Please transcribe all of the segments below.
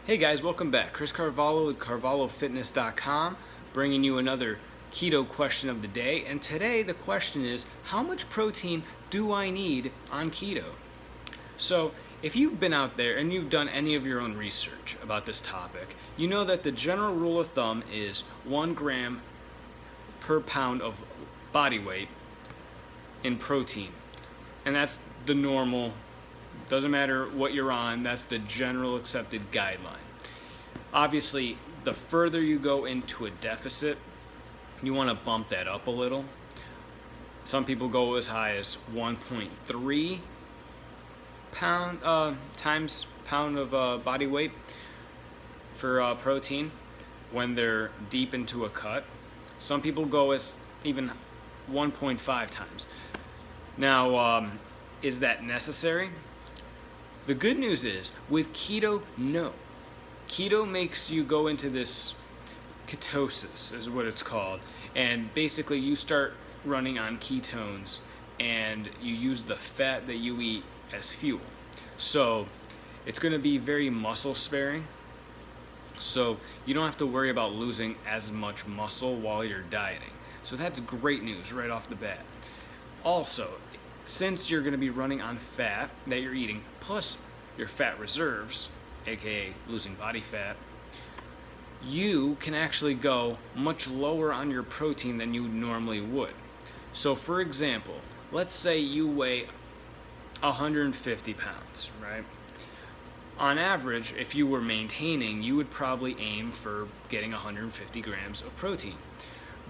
Hey guys, welcome back. Chris Carvalho with CarvalhoFitness.com, bringing you another keto question of the day. And today the question is, how much protein do I need on keto? So if you've been out there and you've done any of your own research about this topic, you know that the general rule of thumb is 1 gram per pound of body weight in protein. And that's the normal, doesn't matter what you're on, that's the general accepted guideline. Obviously, the further you go into a deficit, you want to bump that up a little. Some people go as high as 1.3 times pound of body weight for protein when they're deep into a cut. Some people go as even 1.5 times. Now, is that necessary? The good news is, with keto, no. Keto makes you go into this ketosis, is what it's called. And basically you start running on ketones and you use the fat that you eat as fuel. So it's going to be very muscle sparing. So you don't have to worry about losing as much muscle while you're dieting. So that's great news right off the bat. Also, since you're going to be running on fat that you're eating, plus your fat reserves, aka losing body fat, you can actually go much lower on your protein than you normally would. So for example, let's say you weigh 150 pounds, right? On average, if you were maintaining, you would probably aim for getting 150 grams of protein.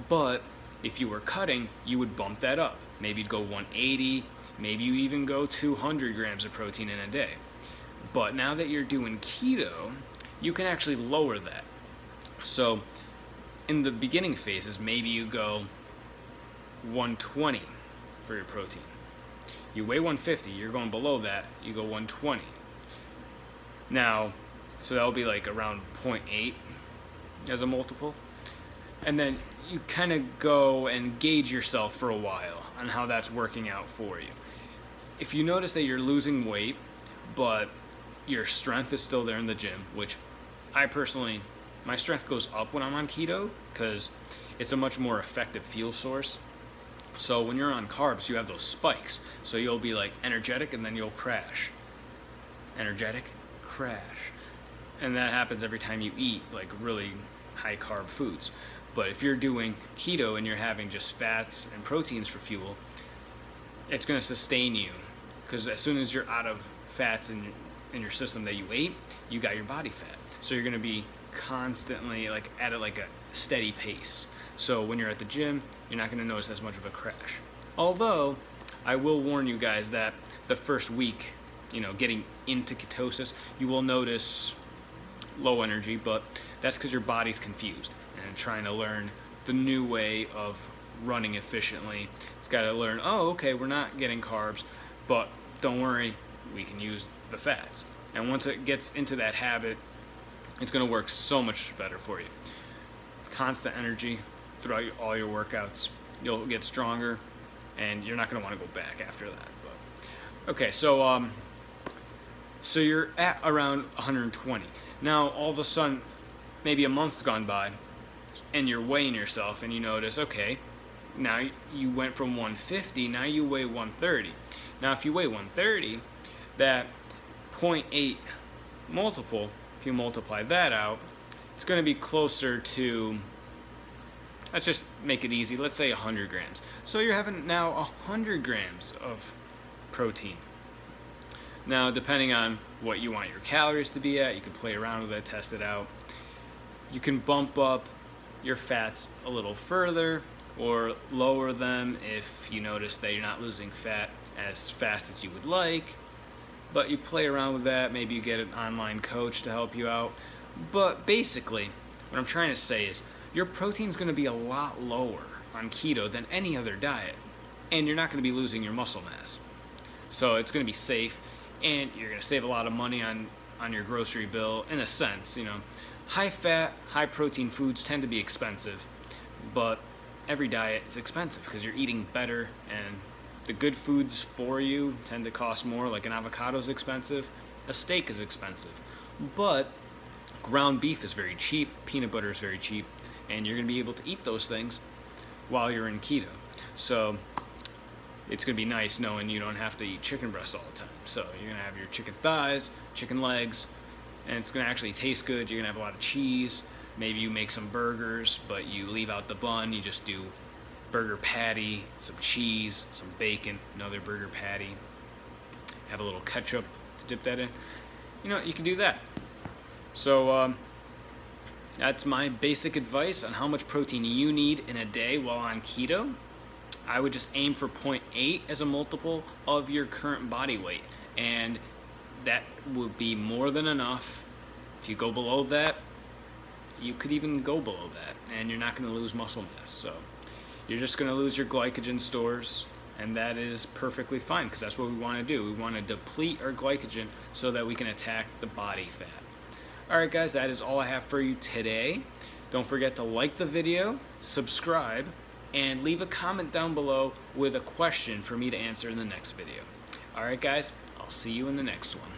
But if you were cutting, you would bump that up. Maybe you'd go 180, maybe you even go 200 grams of protein in a day. But now that you're doing keto, you can actually lower that. So in the beginning phases, maybe you go 120 for your protein. You weigh 150, you're going below that, you go 120. Now, so that'll be like around 0.8 as a multiple. And then you kind of go and gauge yourself for a while on how that's working out for you. If you notice that you're losing weight, but your strength is still there in the gym, which I personally, my strength goes up when I'm on keto because it's a much more effective fuel source. So when you're on carbs, you have those spikes. So you'll be like energetic and then you'll crash. Energetic, crash. And that happens every time you eat like really high carb foods. But if you're doing keto and you're having just fats and proteins for fuel, it's going to sustain you because as soon as you're out of fats in your system that you ate, you got your body fat. So you're going to be constantly like at a steady pace. So when you're at the gym, you're not going to notice as much of a crash. Although I will warn you guys that the first week, getting into ketosis, you will notice low energy, but that's because your body's confused and trying to learn the new way of running efficiently. It's got to learn, oh, okay, we're not getting carbs, but don't worry, we can use the fats. And once it gets into that habit, it's going to work so much better for you. Constant energy throughout all your workouts. You'll get stronger, and you're not going to want to go back after that. But okay, so you're at around 120. Now, all of a sudden, maybe a month's gone by, and you're weighing yourself, and you notice, okay, now you went from 150, now you weigh 130. Now, if you weigh 130, that 0.8 multiple, if you multiply that out, it's going to be closer to, let's just make it easy, let's say 100 grams. So you're having now 100 grams of protein. Now, depending on what you want your calories to be at, you can play around with it, test it out. You can bump up your fats a little further or lower them if you notice that you're not losing fat as fast as you would like. But you play around with that. Maybe you get an online coach to help you out. But basically, what I'm trying to say is your protein's going to be a lot lower on keto than any other diet. And you're not going to be losing your muscle mass. So it's going to be safe. And you're going to save a lot of money on your grocery bill in a sense. High fat, high protein foods tend to be expensive. But every diet is expensive because you're eating better and the good foods for you tend to cost more. Like an avocado is expensive, a steak is expensive. But Ground beef is very cheap, peanut butter is very cheap, and you're going to be able to eat those things while you're in keto. So it's going to be nice knowing you don't have to eat chicken breasts all the time. So you're going to have your chicken thighs, chicken legs, and it's going to actually taste good. You're going to have a lot of cheese. Maybe you make some burgers, but you leave out the bun. You just do burger patty, some cheese, some bacon, another burger patty. Have a little ketchup to dip that in. You know, you can do that. So that's my basic advice on how much protein you need in a day while on keto. I would just aim for 0.8 as a multiple of your current body weight, and that would be more than enough. If you go below that, you could even go below that, and you're not going to lose muscle mass. So you're just going to lose your glycogen stores, and that is perfectly fine, because that's what we want to do. We want to deplete our glycogen so that we can attack the body fat. Alright guys, that is all I have for you today. Don't forget to like the video, subscribe, and leave a comment down below with a question for me to answer in the next video. Alright guys, I'll see you in the next one.